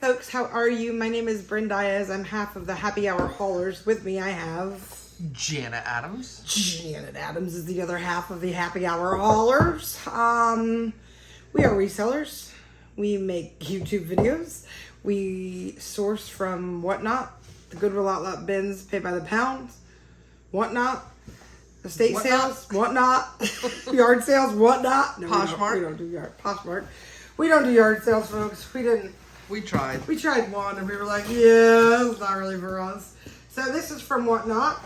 Folks, how are you? My name is Bryn Diaz. I'm half of the Happy Hour Haulers. With me, I have Janet Adams. Janet Adams is the other half of the Happy Hour Haulers. We are resellers. We make YouTube videos. We source from WhatNot, the Goodwill Outlet bins, paid by the pound. WhatNot, estate sales, WhatNot, yard sales, WhatNot. No, Poshmark. We don't do yard. Poshmark. We don't do yard sales, folks. We tried. We tried one and we were like, yeah, it's not really for us. So this is from WhatNot.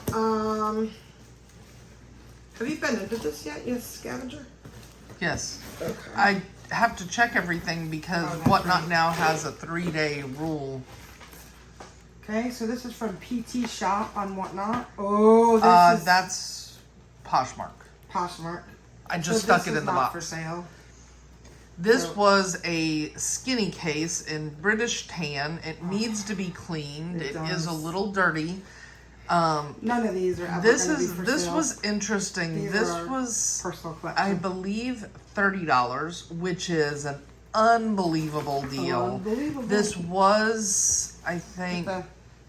Have you been into this yet? Yes, Scavenger? Yes. Okay. I have to check everything because WhatNot now has a 3-day rule. Okay, so this is from PT Shop on WhatNot. Oh, this is that's Poshmark. Poshmark. I just stuck it in the box. For sale. This was a skinny case in British tan. It needs to be cleaned. It is a little dirty. None of these are ever This gonna be for this sale. was interesting. These this are was personal collection. I believe $30, which is an unbelievable deal. Unbelievable. This was, I think, the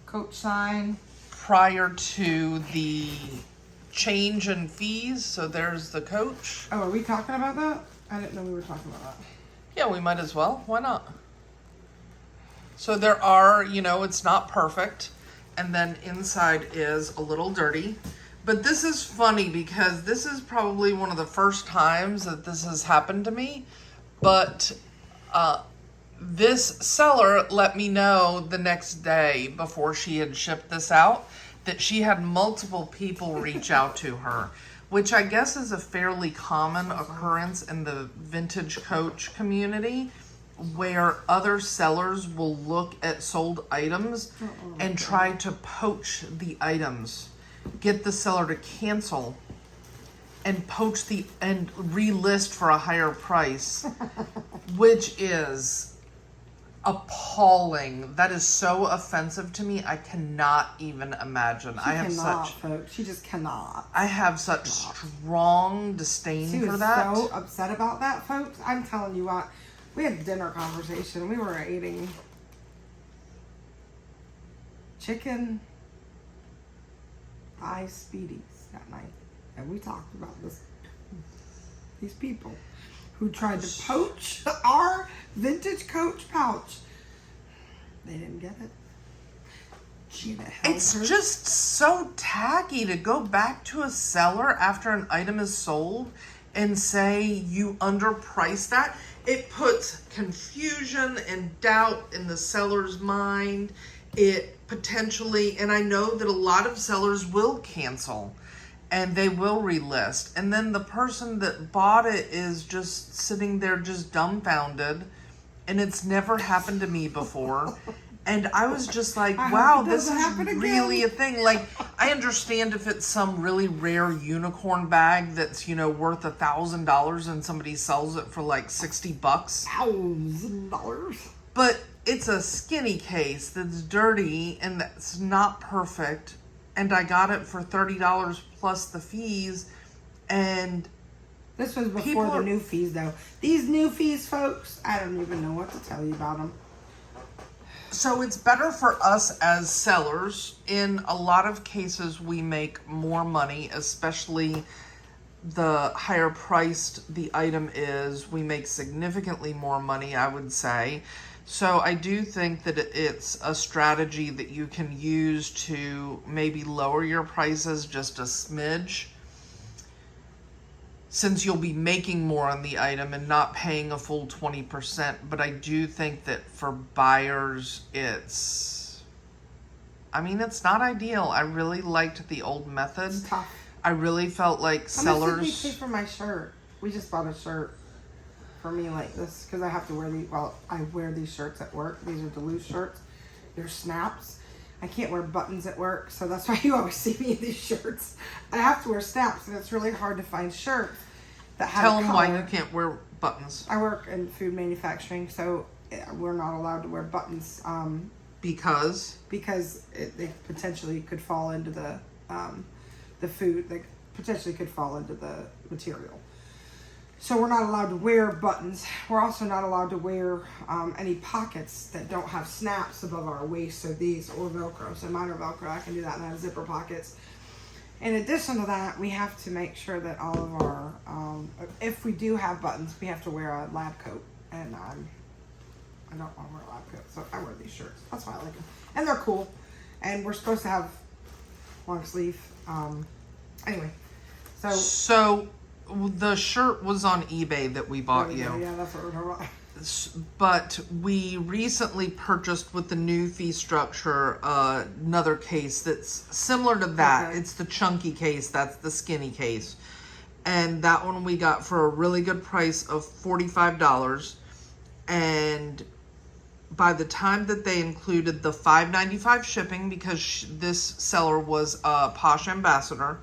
Coach sign. prior to the change in fees. So there's the Coach. Oh, are we talking about that? I didn't know we were talking about that. Yeah, we might as well. Why not? So there are, it's not perfect. And then inside is a little dirty. But this is funny because this is probably one of the first times that this has happened to me. But this seller let me know the next day before she had shipped this out that she had multiple people reach out to her, which I guess is a fairly common occurrence in the vintage coach community, where other sellers will look at sold items and try to poach the items, get the seller to cancel and poach and relist for a higher price, which is appalling. That is so offensive to me. I cannot even imagine. Folks. She just cannot. I have such strong disdain She for was that. so upset about that, folks. I'm telling you what. We had a dinner conversation. We were eating chicken thigh speedies that night. And we talked about these people who tried to poach our vintage coach pouch. They didn't get it. It's just so tacky to go back to a seller after an item is sold and say you underpriced that. It puts confusion and doubt in the seller's mind. It potentially, and I know that a lot of sellers will cancel and they will relist. And then the person that bought it is just sitting there just dumbfounded. And it's never happened to me before. And I was just like, wow, this is really a thing. Like, I understand if it's some really rare unicorn bag that's, worth $1,000 and somebody sells it for like $60. $1,000. But it's a skinny case that's dirty and that's not perfect. And I got it for $30 plus the fees. And this was before the new fees, though. These new fees, folks, I don't even know what to tell you about them. So it's better for us as sellers. In a lot of cases, we make more money, especially the higher priced the item is. We make significantly more money, I would say. So I do think that it's a strategy that you can use to maybe lower your prices just a smidge, since you'll be making more on the item and not paying a full 20%. But I do think that for buyers, it's not ideal. I really liked the old method. It's tough. I really felt like sellers... How much did we pay for my shirt? We just bought a shirt for me like this because I have to wear these. Well, I wear these shirts at work. These are Duluth shirts. They're snaps. I can't wear buttons at work, so that's why you always see me in these shirts. I have to wear snaps, and it's really hard to find shirts that have Tell a them color. why you can't wear buttons. I work in food manufacturing, so we're not allowed to wear buttons. Because they potentially could fall into the food. They potentially could fall into the material. So we're not allowed to wear buttons. We're also not allowed to wear any pockets that don't have snaps above our waist. So these, or Velcro. So mine are Velcro. I can do that, and I have zipper pockets. In addition to that, we have to make sure that all of our, if we do have buttons, we have to wear a lab coat. And I don't want to wear a lab coat, so I wear these shirts. That's why I like them. And they're cool. And we're supposed to have long sleeve. Anyway, so the shirt was on eBay that we bought you. Yeah, that's what we're talking about. But we recently purchased with the new fee structure another case that's similar to that. Okay. It's the chunky case. That's the skinny case. And that one we got for a really good price of $45. And by the time that they included the $5.95 shipping, because this seller was a Posh ambassador,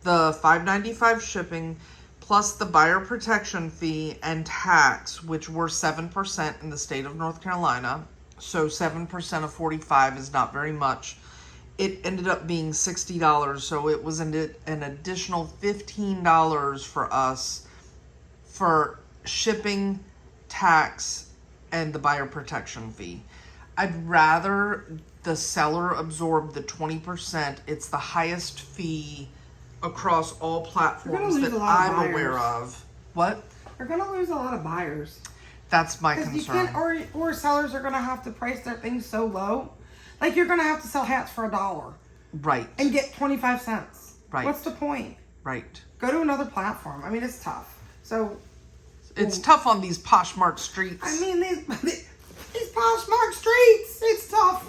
the $5.95 shipping plus the buyer protection fee and tax, which were 7% in the state of North Carolina. So 7% of 45 is not very much. It ended up being $60. So it was an additional $15 for us for shipping, tax, and the buyer protection fee. I'd rather the seller absorb the 20%. It's the highest fee across all platforms that I'm aware of. What? We're gonna lose a lot of buyers. That's my You concern. can't, or sellers are gonna have to price their things so low. Like you're gonna have to sell hats for $1 Right. and get 25 cents. Right. What's the point? Right. Go to another platform. I mean, it's tough. So It's tough on these Poshmark streets. I mean, these Poshmark streets. It's tough.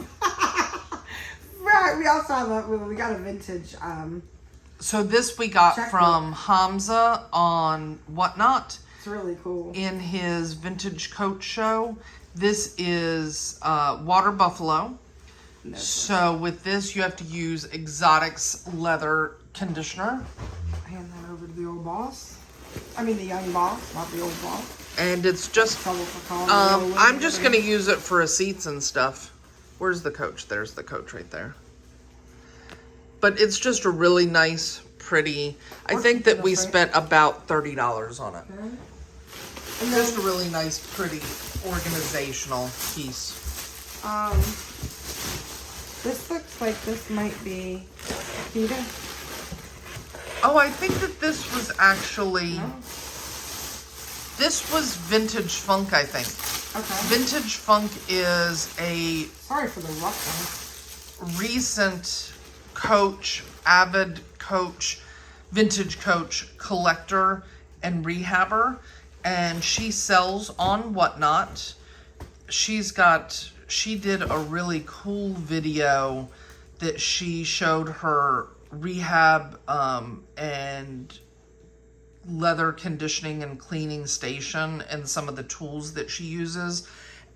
Right. We also have we got a vintage. So this we got Checkbook. from Hamza on WhatNot It's really cool. in his Vintage Coach show. This is water buffalo. No, So with this, you have to use Exotics leather conditioner. hand that over to the old boss. I mean, the young boss, not the old boss. And it's just, Trouble for calling the old lady I'm just over going to there. use it for receipts and stuff. Where's the coach? There's the coach right there. But it's just a really nice, pretty, I think that we spent about $30 on it. Okay. And just a really nice, pretty, organizational piece. This looks like this might be Peter. Oh, I think that this was actually, No? this was Vintage Funk, I think. Okay. Vintage Funk is a Sorry for the rough recent avid coach, vintage coach collector and rehabber, and she sells on WhatNot. She did a really cool video that she showed her rehab and leather conditioning and cleaning station and some of the tools that she uses.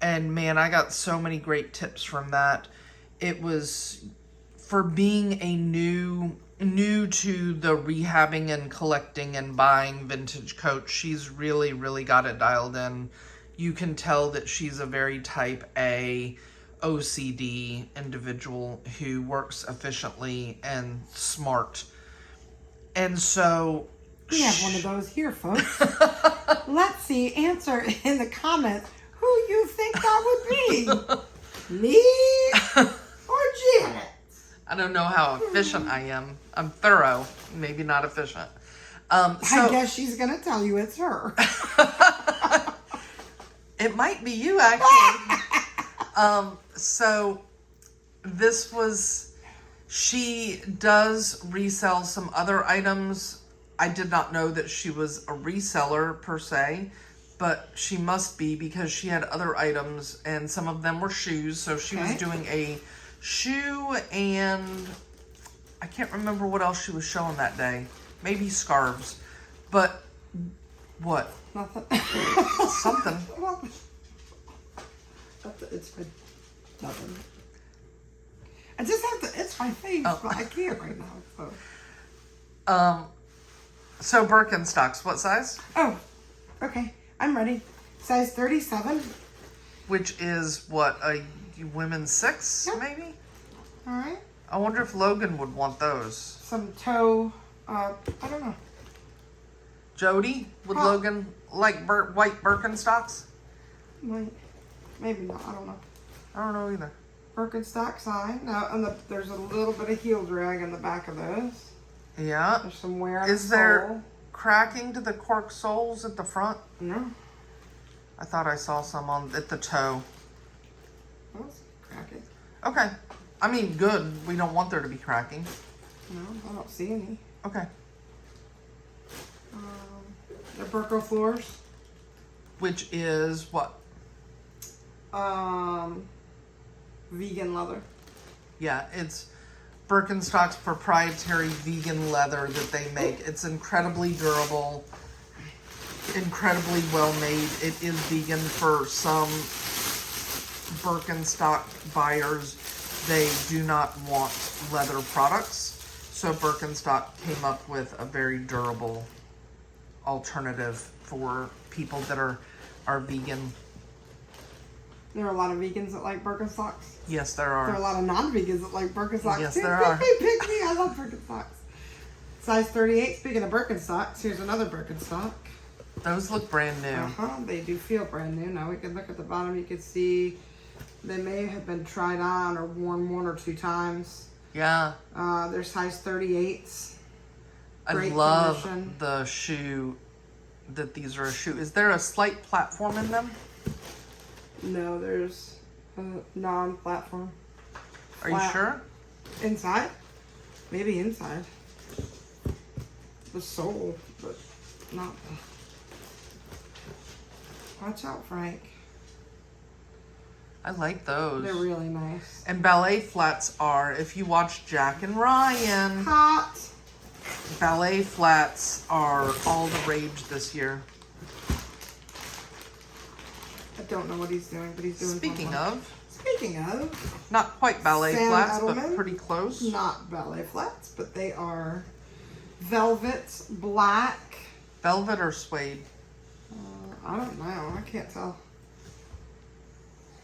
And man, I got so many great tips from that. It was for being a new to the rehabbing and collecting and buying vintage coach. She's really, really got it dialed in. You can tell that she's a very type A OCD individual who works efficiently and smart. And so We have one of those here, folks. Let's see. Answer in the comments who you think that would be. Me or Janet? I don't know how efficient I am. I'm thorough, maybe not efficient. I guess she's going to tell you it's her. It might be you, actually. So this was, she does resell some other items. I did not know that she was a reseller per se, but she must be because she had other items and some of them were shoes. So she was doing a shoe and I can't remember what else she was showing that day. Maybe scarves, but what? Nothing. Something. It's good. Nothing. I just have to itch my face, but I can't right now. So Birkenstocks, what size? Oh, okay. I'm ready. Size 37. Which is what, a women's 6, Yep. maybe? All right. I wonder if Logan would want those. Some toe. I don't know. Jody, would Huh. Logan like white Birkenstocks? Maybe not. I don't know. I don't know either. Birkenstock sign. Now, and there's a little bit of heel drag in the back of those. Yeah. There's some wear on Is the there sole. cracking to the cork soles at the front? No. I thought I saw some at the toe. That's cracking. Okay. I mean, good. We don't want there to be cracking. No, I don't see any. Okay. The Burko floors. Which is what? Vegan leather. Yeah, it's Birkenstock's proprietary vegan leather that they make. It's incredibly durable, incredibly well made. It is vegan for some Birkenstock buyers. They do not want leather products. So Birkenstock came up with a very durable alternative for people that are vegan. There are a lot of vegans that like Birkenstocks. Yes, there There are a are. lot of non-vegans that like Birkenstocks Yes, too. there are. Pick me. I love Birkenstocks. Size 38. Speaking of Birkenstocks, here's another Birkenstock. Those look brand new. They do feel brand new. Now we can look at the bottom. You can see they may have been tried on or worn 1 or 2 times. Yeah. They're size 38s. I Great love condition. the shoe, that these are a shoe. Is there a slight platform in them? No, there's a non-platform. Are you Flat. sure? Inside? Maybe inside. The sole, but not. Watch out, Frank. I like those. They're really nice. And ballet flats are, if you watch Jack and Ryan, Hot. ballet flats are all the rage this year. I don't know what he's doing, but he's doing Speaking something. of, Speaking of, not quite ballet Sam flats, Edelman? but pretty close. not ballet flats, but they are velvet black. Velvet or suede? I don't know. I can't tell.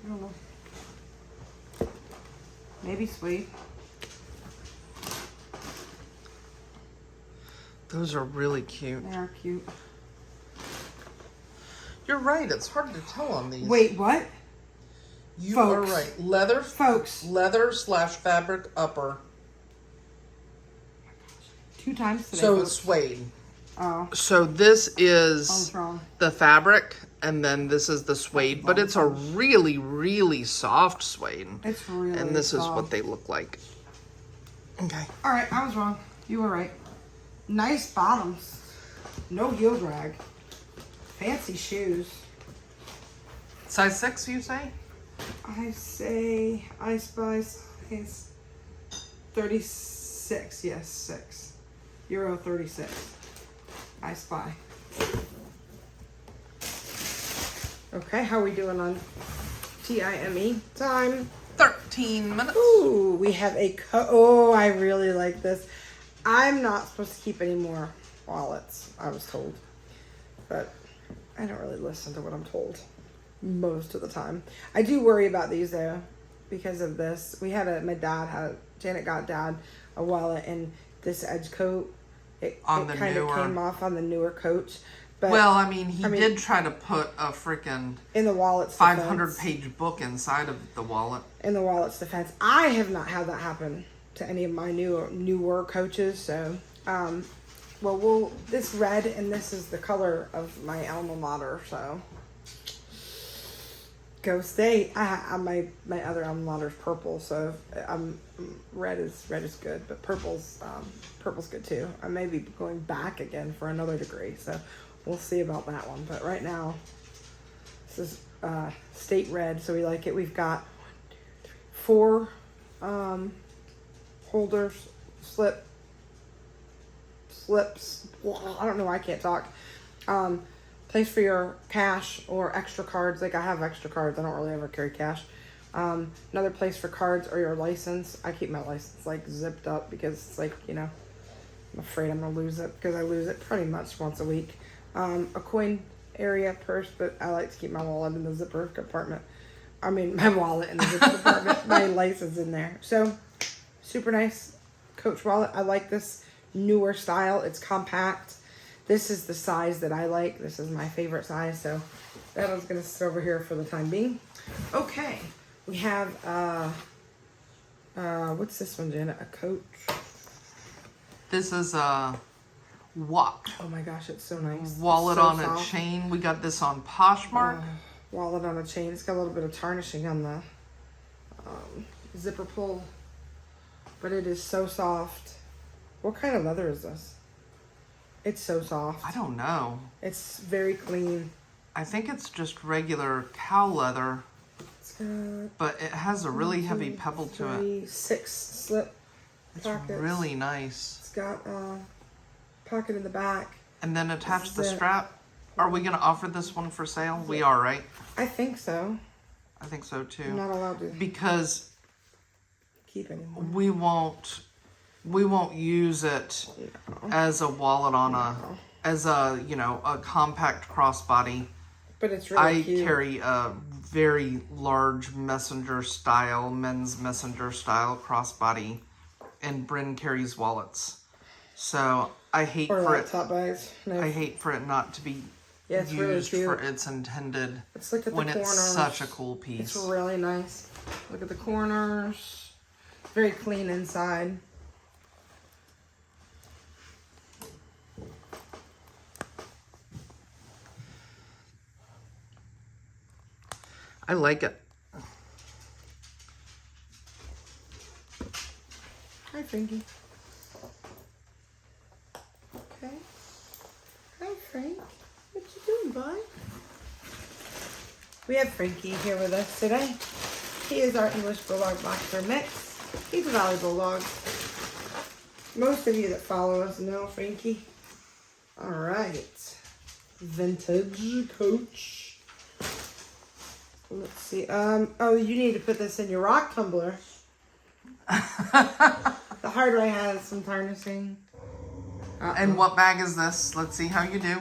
I don't know. Maybe suede. Those are really cute. They are cute. You're right. It's hard to tell on these. Wait, what? You folks. are right. Leather / fabric upper. 2 times today. So folks. it's suede. Oh, So this I was is wrong. the fabric, and then this is the suede, but it's a really, really soft suede. It's really And this is soft. what they look like. Okay. All right, I was wrong. You were right. Nice bottoms. No heel drag. Fancy shoes. Size 6, you say? I spy size 36. Yes, 6. Euro 36. I spy. Okay, how are we doing on TIME time? 13 minutes. Ooh, we have a oh, I really like this. I'm not supposed to keep any more wallets, I was told. But I don't really listen to what I'm told most of the time. I do worry about these though because of this. Janet got Dad a wallet and this edge coat. It kind of came off on the newer Coach. But Well, I mean, he did try to put a freaking in the wallet's 500-page book inside of the wallet. in the wallet's defense, I have not had that happen to any of my newer Coaches. So, this red and this is the color of my alma mater. So, go State. My other alma mater is purple. So, red is good, but purple's good too. I may be going back again for another degree. So, we'll see about that one. But right now, this is State red. So we like it. We've got 4 holders, slips. I don't know why I can't talk. Place for your cash or extra cards. Like I have extra cards. I don't really ever carry cash. Another place for cards or your license. I keep my license like zipped up because it's like, I'm afraid I'm gonna lose it because I lose it pretty much once a week. A coin area purse, but I like to keep my wallet in the zipper compartment. I mean, my wallet in the zipper compartment, my license in there. So, super nice Coach wallet. I like this newer style. It's compact. This is the size that I like. This is my favorite size, so that one's gonna sit over here for the time being. Okay, we have what's this one, Janet? A Coach. This is a What? Oh my gosh, it's so nice. Wallet so on soft. a chain. We got this on Poshmark. Wallet on a chain. It's got a little bit of tarnishing on the zipper pull, but it is so soft. What kind of leather is this? It's so soft. I don't know. It's very clean. I think it's just regular cow leather, It's got but it has a really heavy pebble to it. 6 slip It's pockets. really nice. It's got a pocket in the back. And then attach the This is it. strap. Are we going to offer this one for sale? We are, right? I think so. I think so too. I'm not allowed to Because keep anymore. we won't use it as a wallet on as a, you know, a compact crossbody. But it's really I cute. carry a very large men's messenger style crossbody, and Bryn carries wallets. So I hate Or for it. laptop bags. No. I hate for it not to be Yeah, it's really used cute. for its intended. Let's look at the when corners. it's such a cool piece. It's really nice. Look at the corners. Very clean inside. I like it. Hi, Frankie. Okay. Hi, Frank. What you doing, bud? We have Frankie here with us today. He is our English Bulldog Boxer mix. He's a Valley Bulldog. Most of you that follow us know Frankie. All right. Vintage Coach. Let's see. Oh, you need to put this in your rock tumbler. The hard way has some tarnishing. And what bag is this? Let's see how you do.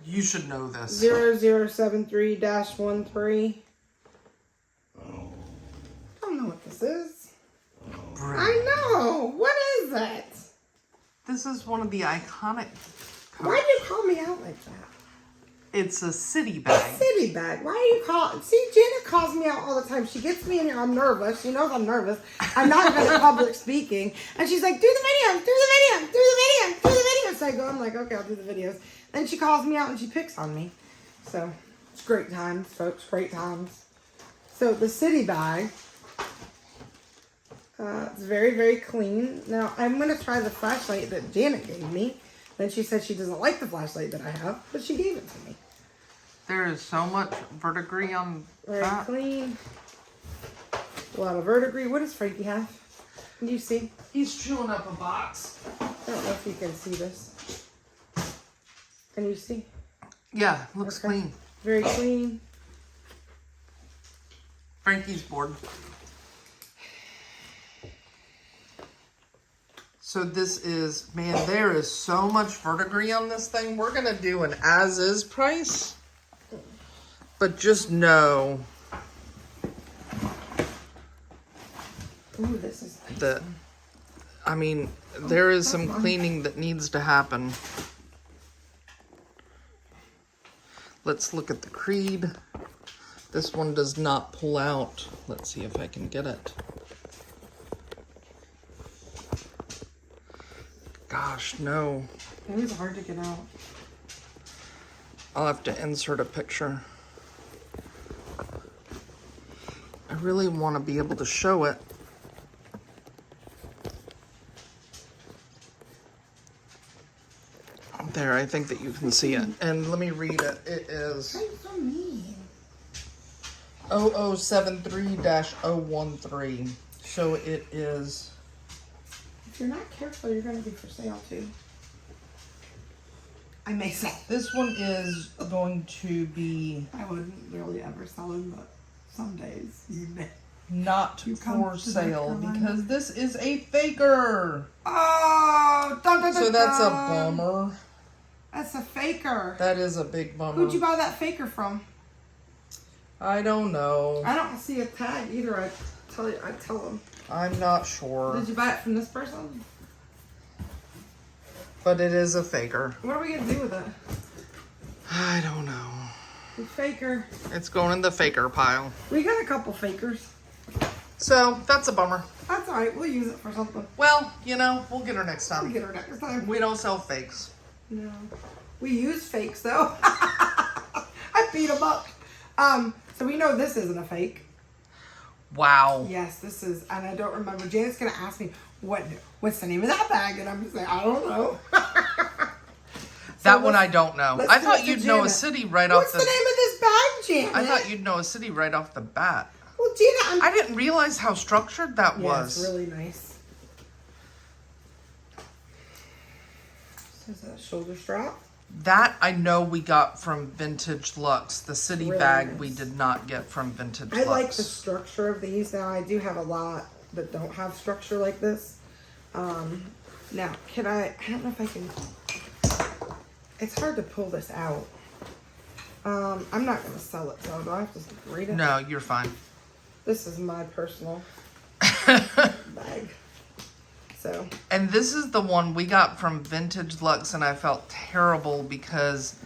You should know this. 0073-13. Don't know what this is. I know. What is that? This is one of the iconic Why do you call me out like that? It's a city bag. City bag. Why do you call? See, Janet calls me out all the time. She gets me in here. I'm nervous. She knows I'm nervous. I'm not good at public speaking. And she's like, do the video, do the video, do the video, do the video. So I go, I'm like, okay, I'll do the videos. Then she calls me out and she picks on me. So it's great times, folks. Great times. So the city bag. It's very, very clean. Now I'm going to try the flashlight that Janet gave me. Then she said she doesn't like the flashlight that I have, but she gave it to me. There is so much verdigris on Very that. clean. A lot of verdigris. What does Frankie have? Can you see? He's chewing up a box. I don't know if you can see this. Can you see? Yeah, looks Okay. clean. Very clean. Frankie's bored. So this is, man, there is so much verdigris on this thing. We're going to do an as-is price. But just know Ooh, this is nice. that, I mean, there is some cleaning that needs to happen. Let's look at the creed. This one does not pull out. Let's see if I can get it. Gosh, no. It was hard to get out. I'll have to insert a picture. I really want to be able to show it. There, I think that you can see it. And let me read it. It is Why are you so mean? 0073-013. So it is, If you're not careful, you're going to be for sale too. I may sell. this one is going to be I wouldn't really ever sell them, but some days you may. not You come for to sale North Carolina? because this is a faker. Oh, dun, dun, dun, So that's a dun. bummer. That's a faker. That is a big bummer. Who'd you buy that faker from? I don't know. I don't see a tag either. I tell them. I'm not sure. Did you buy it from this person? but it is a faker. What are we gonna do with it? I don't know. The faker. It's going in the faker pile. We got a couple fakers. So that's a bummer. That's all right. We'll use it for something. Well, you know, we'll get her next We'll time. get her next time. We don't sell fakes. No. We use fakes though. I beat them up. So we know this isn't a fake. Wow. Yes, this is, and I don't remember. Janet's gonna ask me what's the name of that bag, and I'm just like, I don't know. That one I don't know. I thought you'd know a city right off the... What's the name of this bag, Janet? I thought you'd know a city right off the bat. Well, Janet, I didn't realize how structured that was. It's really nice. So is that a shoulder strap? That I know we got from Vintage Luxe. The city Really bag nice. we did not get from Vintage I Luxe. like the structure of these. Now, I do have a lot that don't have structure like this. Now, I don't know if I can... It's hard to pull this out. I'm not going to sell it, so do I have to read it? No, you're fine. This is my personal bag. So. And this is the one we got from Vintage Luxe, and I felt terrible because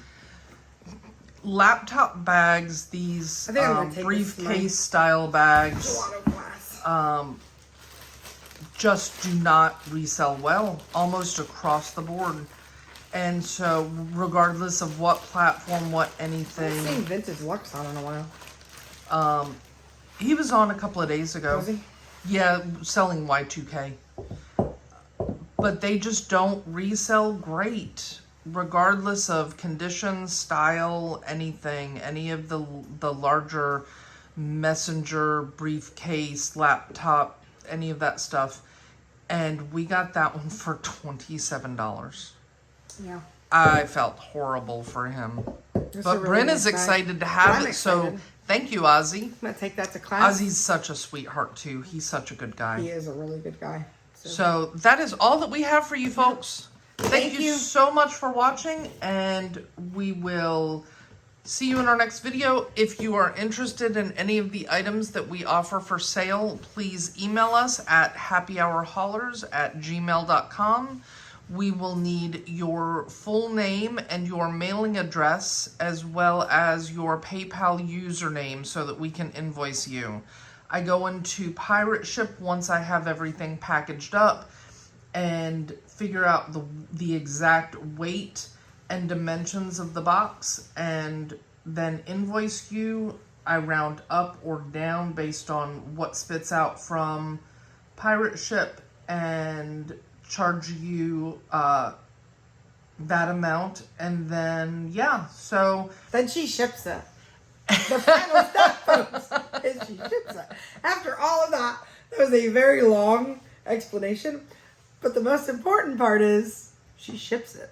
laptop bags, these briefcase style bags, just do not resell well, almost across the board. And so, regardless of what platform, what anything. I haven't seen Vintage Luxe on in a while. He was on a couple of days ago. Was he? Yeah, selling Y2K. But they just don't resell great, regardless of condition, style, anything. Any of the larger messenger, briefcase, laptop, any of that stuff. And we got that one for $27. Yeah. I felt horrible for him. But really Bryn nice is bag. excited to have I'm it, so excited. thank you, Ozzy. I'm going to take that to class. Ozzy's such a sweetheart, too. He's such a good guy. He is a really good guy. So that is all that we have for you folks. Thank you so much for watching, and we will see you in our next video. If you are interested in any of the items that we offer for sale, please email us at happyhourhaulers@gmail.com. We will need your full name and your mailing address, as well as your PayPal username, so that we can invoice you. I go into Pirate Ship once I have everything packaged up and figure out the exact weight and dimensions of the box, and then invoice you. I round up or down based on what spits out from Pirate Ship and charge you that amount, and then so then she ships it. The final step, folks, is she ships it. After all of that, that was a very long explanation, but the most important part is she ships it.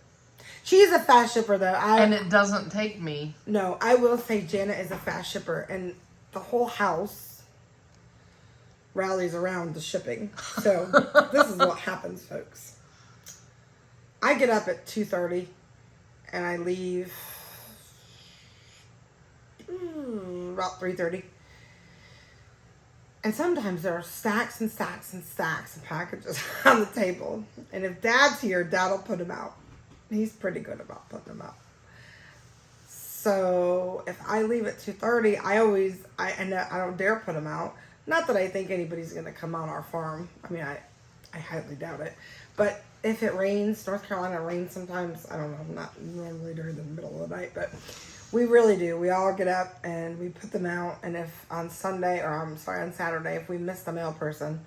She's a fast shipper, though. And it doesn't take me. No, I will say Janet is a fast shipper, and the whole house rallies around the shipping. So this is what happens, folks. I get up at 2:30 and I leave about 3:30. And sometimes there are stacks and stacks and stacks of packages on the table. And if Dad's here, Dad will put them out. He's pretty good about putting them out. So if I leave at 2:30, I don't dare put them out. Not that I think anybody's going to come on our farm. I mean, I highly doubt it. But if it rains, North Carolina rains sometimes. I don't know, not normally during the middle of the night, but we really do. We all get up and we put them out. And if on Saturday, if we miss the mail person,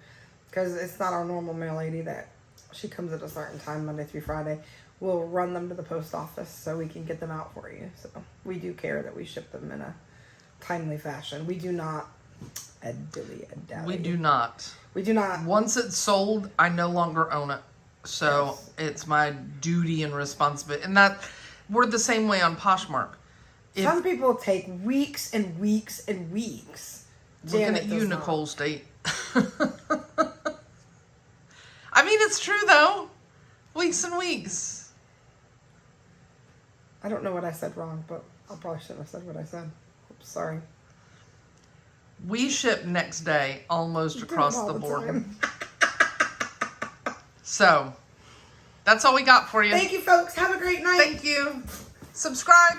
because it's not our normal mail lady that she comes at a certain time, Monday through Friday, we'll run them to the post office so we can get them out for you. So we do care that we ship them in a timely fashion. We do not We do not. We do not. Once it's sold, I no longer own it. So it's my duty and responsibility. And that we're the same way on Poshmark. Some people take weeks and weeks and weeks. Looking at you, Nicole State. I mean, it's true though. Weeks and weeks. I don't know what I said wrong, but I probably shouldn't have said what I said. Oops, sorry. We ship next day almost across the board. So, That's all we got for you. Thank you, folks. Have a great night. Thank you. Subscribe.